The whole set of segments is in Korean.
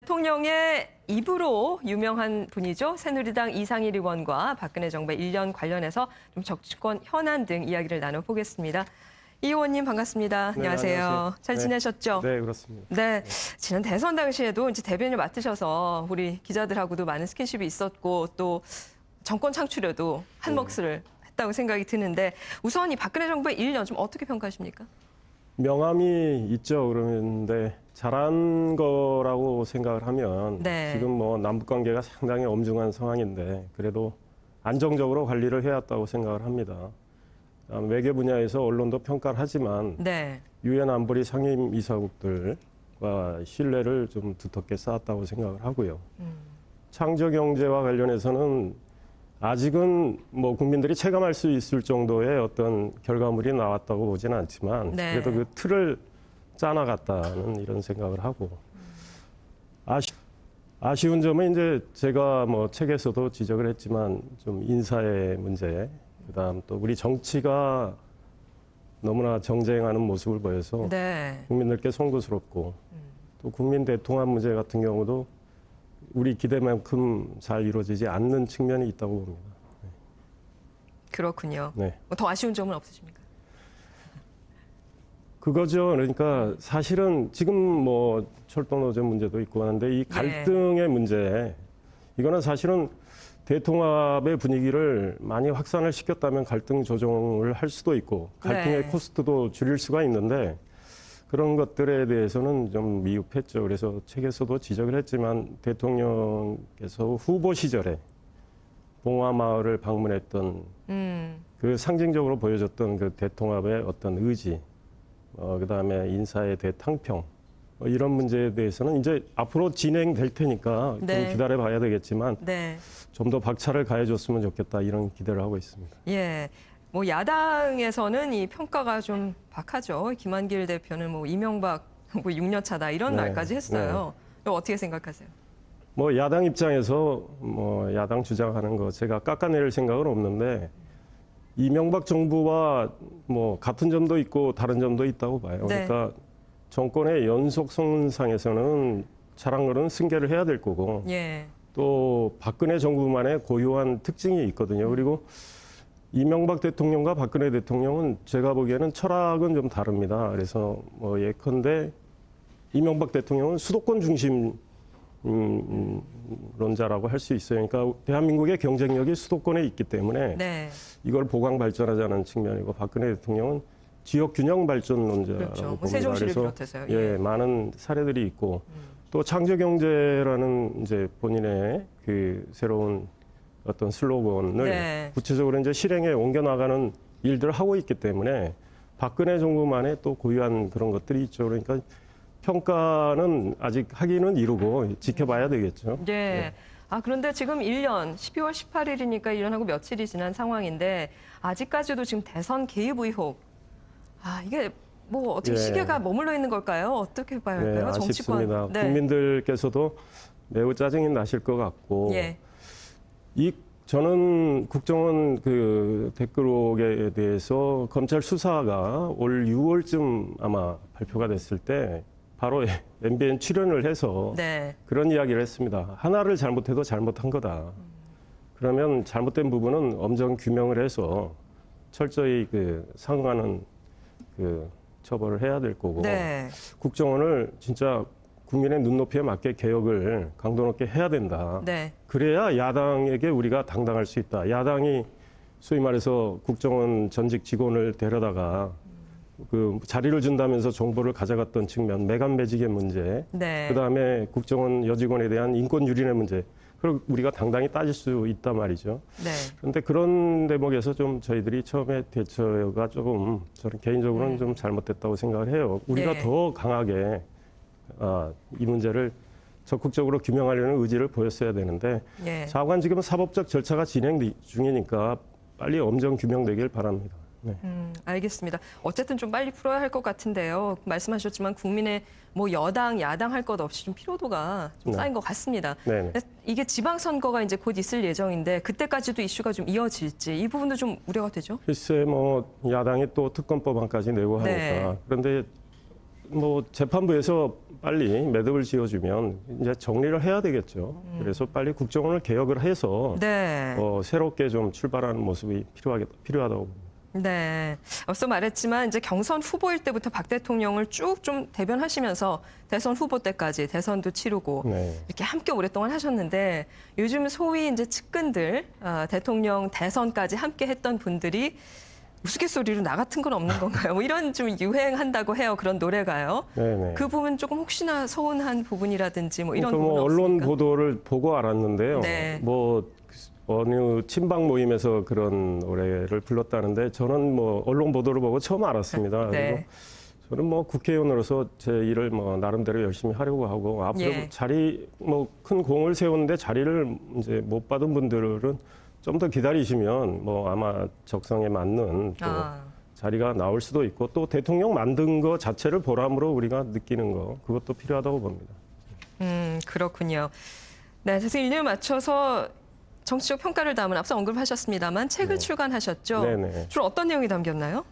대통령의 입으로 유명한 분이죠. 새누리당 이상일 의원과 박근혜 정부의 1년 관련해서 좀 정치권 현안 등 이야기를 나눠보겠습니다. 이 의원님 반갑습니다. 네, 안녕하세요. 잘 지내셨죠? 네, 그렇습니다. 네, 지난 대선 당시에도 이제 대변을 맡으셔서 우리 기자들하고도 많은 스킨십이 있었고 또 정권 창출에도 한 몫을 했다고 생각이 드는데 우선 이 박근혜 정부의 1년 좀 어떻게 평가하십니까? 명암이 있죠. 그런데 잘한 거라고 생각을 하면 네. 지금 뭐 남북 관계가 상당히 엄중한 상황인데 그래도 안정적으로 관리를 해왔다고 생각을 합니다. 외교 분야에서 언론도 평가를 하지만 네. 유엔 안보리 상임 이사국들과 신뢰를 좀 두텁게 쌓았다고 생각을 하고요. 창조 경제와 관련해서는 아직은 뭐 국민들이 체감할 수 있을 정도의 어떤 결과물이 나왔다고 보지는 않지만 네. 그래도 그 틀을 짜나갔다는 이런 생각을 하고 아쉬운 점은 이제 제가 뭐 책에서도 지적을 했지만 좀 인사의 문제, 그다음 또 우리 정치가 너무나 정쟁하는 모습을 보여서 네. 국민들께 송구스럽고 또 국민 대통합 문제 같은 경우도 우리 기대만큼 잘 이루어지지 않는 측면이 있다고 봅니다. 그렇군요. 네. 더 아쉬운 점은 없으십니까? 그거죠. 그러니까 사실은 지금 뭐 철도노조 문제도 있고 하는데 이 갈등의 문제, 이거는 사실은 대통합의 분위기를 많이 확산을 시켰다면 갈등 조정을 할 수도 있고 갈등의 코스트도 줄일 수가 있는데 그런 것들에 대해서는 좀 미흡했죠. 그래서 책에서도 지적을 했지만 대통령께서 후보 시절에 봉화마을을 방문했던 그 상징적으로 보여줬던 그 대통합의 어떤 의지, 그다음에 인사의 대탕평 이런 문제에 대해서는 이제 앞으로 진행될 테니까 좀 기다려 봐야 되겠지만 좀 더 박차를 가해줬으면 좋겠다 이런 기대를 하고 있습니다. 예. 뭐 야당에서는 이 평가가 좀 박하죠. 김한길 대표는 뭐 이명박 뭐 6년 차다 이런 말까지 했어요. 이거 어떻게 생각하세요? 뭐 야당 입장에서 뭐 야당 주장하는 거 제가 깎아낼 생각은 없는데 이명박 정부와 뭐 같은 점도 있고 다른 점도 있다고 봐요. 그러니까 정권의 연속성상에서는 자랑으로는 승계를 해야 될 거고 또 박근혜 정부만의 고유한 특징이 있거든요. 그리고 이명박 대통령과 박근혜 대통령은 제가 보기에는 철학은 좀 다릅니다. 그래서 뭐 예컨대 이명박 대통령은 수도권 중심 론자라고 할 수 있어요. 그러니까 대한민국의 경쟁력이 수도권에 있기 때문에 이걸 보강 발전하자는 측면이고 박근혜 대통령은 지역 균형 발전론자라고 봅니다. 세종시를 비롯해서요. 많은 사례들이 있고 또 창조 경제라는 이제 본인의 그 새로운 어떤 슬로건을 구체적으로 이제 실행에 옮겨 나가는 일들을 하고 있기 때문에 박근혜 정부만의 또 고유한 그런 것들이 있죠. 그러니까 평가는 아직 하기는 이르고 지켜봐야 되겠죠. 아, 그런데 지금 1년, 12월 18일이니까 1년하고 며칠이 지난 상황인데 아직까지도 지금 대선 개입 의혹. 아, 이게 뭐 어떻게 시계가 머물러 있는 걸까요? 어떻게 봐야 할까요? 아쉽습니다. 국민들께서도 매우 짜증이 나실 것 같고 저는 국정원 그 댓글옥에 대해서 검찰 수사가 올 6월쯤 아마 발표가 됐을 때 바로 MBN 출연을 해서 그런 이야기를 했습니다. 하나를 잘못해도 잘못한 거다. 그러면 잘못된 부분은 엄정 규명을 해서 철저히 그 상응하는 그 처벌을 해야 될 거고 국정원을 진짜 국민의 눈높이에 맞게 개혁을 강도 높게 해야 된다. 그래야 야당에게 우리가 당당할 수 있다. 야당이 소위 말해서 국정원 전직 직원을 데려다가 그 자리를 준다면서 정보를 가져갔던 측면, 매간매직의 문제, 그다음에 국정원 여직원에 대한 인권 유린의 문제, 그리고 우리가 당당히 따질 수 있단 말이죠. 그런데 그런 대목에서 좀 저희들이 처음에 대처가 조금 저는 개인적으로는 좀 잘못됐다고 생각을 해요. 우리가 더 강하게 이 문제를 적극적으로 규명하려는 의지를 보였어야 되는데 차관 지금 사법적 절차가 진행 중이니까 빨리 엄정 규명되길 바랍니다. 알겠습니다. 어쨌든 좀 빨리 풀어야 할 것 같은데요. 말씀하셨지만 국민의 뭐 여당, 야당 할 것 없이 좀 피로도가 좀 쌓인 것 같습니다. 이게 지방선거가 이제 곧 있을 예정인데 그때까지도 이슈가 좀 이어질지 이 부분도 좀 우려가 되죠? 글쎄 뭐 야당이 또 특검법안까지 내고 하니까 그런데 뭐 재판부에서 빨리 매듭을 지어주면 이제 정리를 해야 되겠죠. 그래서 빨리 국정원을 개혁을 해서 네. 새롭게 좀 출발하는 모습이 필요하다고 봅니다. 네. 앞서 말했지만 이제 경선 후보일 때부터 박 대통령을 쭉 좀 대변하시면서 대선 후보 때까지 대선도 치르고 네. 이렇게 함께 오랫동안 하셨는데 요즘 소위 이제 측근들 대통령 대선까지 함께 했던 분들이 우스갯소리로 나 같은 건 없는 건가요? 뭐 이런 좀 유행한다고 해요. 그런 노래가요. 네네. 그 부분 조금 혹시나 서운한 부분이라든지 뭐 이런 그러니까 부분 언론 없습니까? 보도를 보고 알았는데요. 네. 뭐 어느 친박 모임에서 그런 노래를 불렀다는데 저는 뭐 언론 보도를 보고 처음 알았습니다. 네. 그리고 저는 뭐 국회의원으로서 제 일을 뭐 나름대로 열심히 하려고 하고 앞으로 예. 자리 뭐 큰 공을 세우는데 자리를 이제 못 받은 분들은 좀 더 기다리시면 뭐 아마 적성에 맞는 또 자리가 나올 수도 있고 또 대통령 만든 거 자체를 보람으로 우리가 느끼는 거 그것도 필요하다고 봅니다. 그렇군요. 네, 그래서 일년을 맞춰서 정치적 평가를 담은 앞서 언급하셨습니다만 책을 네. 과하셨죠. 네네. 주로 어떤 내용이 담겼나요?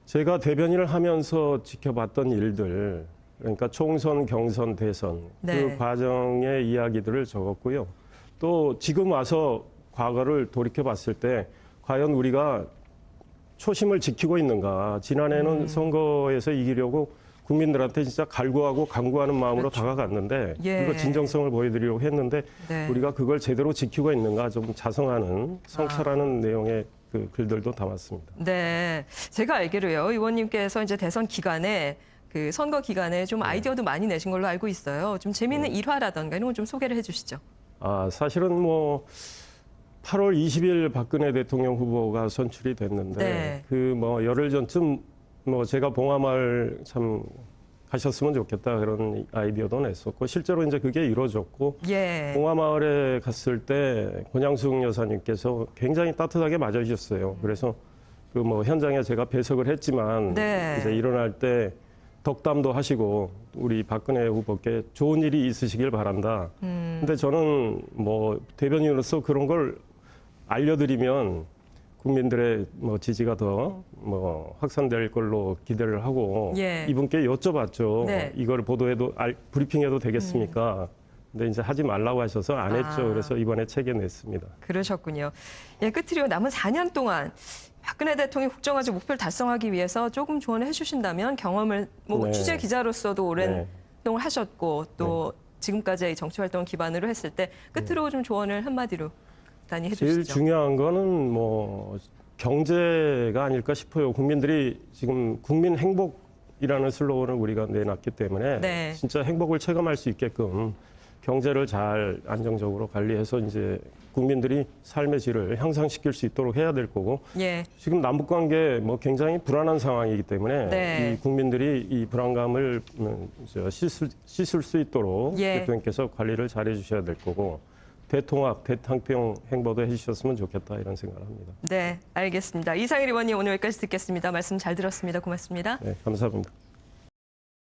제가 대변인을 하면서 지켜봤던 일들, 그러니까 총선, 경선, 대선 네. 그 과정의 이야기들을 적었고요. 또 지금 와서 과거를 돌이켜봤을 때 과연 우리가 초심을 지키고 있는가. 지난해는 선거에서 이기려고 국민들한테 진짜 갈구하고 강구하는 마음으로 그렇죠. 다가갔는데 예. 그거 진정성을 보여드리려고 했는데 네. 우리가 그걸 제대로 지키고 있는가 좀 자성하는 성찰하는 내용의 그 글들도 담았습니다. 네, 제가 알기로요. 의원님께서 이제 대선 기간에 그 선거 기간에 좀 아이디어도 많이 내신 걸로 알고 있어요. 좀 재미있는 일화라던가 이런 거 좀 소개를 해주시죠. 사실은 뭐 8월 20일 박근혜 대통령 후보가 선출이 됐는데 네. 그 뭐 열흘 전쯤 뭐 제가 봉화마을 참 가셨으면 좋겠다 그런 아이디어도 냈었고 실제로 이제 그게 이루어졌고 예. 봉화마을에 갔을 때 권양숙 여사님께서 굉장히 따뜻하게 맞아주셨어요. 그래서 그 뭐 현장에 제가 배석을 했지만 네. 이제 일어날 때 덕담도 하시고 우리 박근혜 후보께 좋은 일이 있으시길 바란다. 근데 저는 뭐 대변인으로서 그런 걸 알려드리면 국민들의 뭐 지지가 더 뭐 확산될 걸로 기대를 하고 예. 이분께 여쭤봤죠. 네. 이걸 보도해도 브리핑해도 되겠습니까? 근데 이제 하지 말라고 하셔서 안 했죠. 그래서 이번에 책에 냈습니다. 그러셨군요. 예, 끝으로 남은 4년 동안 박근혜 대통령이 국정화제 목표를 달성하기 위해서 조금 조언을 해주신다면 경험을 뭐 네. 취재 기자로서도 오랜 네. 활동을 하셨고 또 지금까지의 정치 활동을 기반으로 했을 때 끝으로 좀 조언을 한마디로 간단히 해주시죠. 제일 중요한 거는 뭐 경제가 아닐까 싶어요. 국민들이 지금 국민 행복이라는 슬로건을 우리가 내놨기 때문에 네. 진짜 행복을 체감할 수 있게끔 경제를 잘 안정적으로 관리해서 이제 국민들이 삶의 질을 향상시킬 수 있도록 해야 될 거고 예. 지금 남북 관계 뭐 굉장히 불안한 상황이기 때문에 네. 이 국민들이 이 불안감을 씻을 수 있도록 예. 대통령께서 관리를 잘 해주셔야 될 거고 대통합, 대탕평 행보도 해주셨으면 좋겠다 이런 생각을 합니다. 네, 알겠습니다. 이상일 의원님 오늘 여기까지 듣겠습니다. 말씀 잘 들었습니다. 고맙습니다. 네, 감사합니다.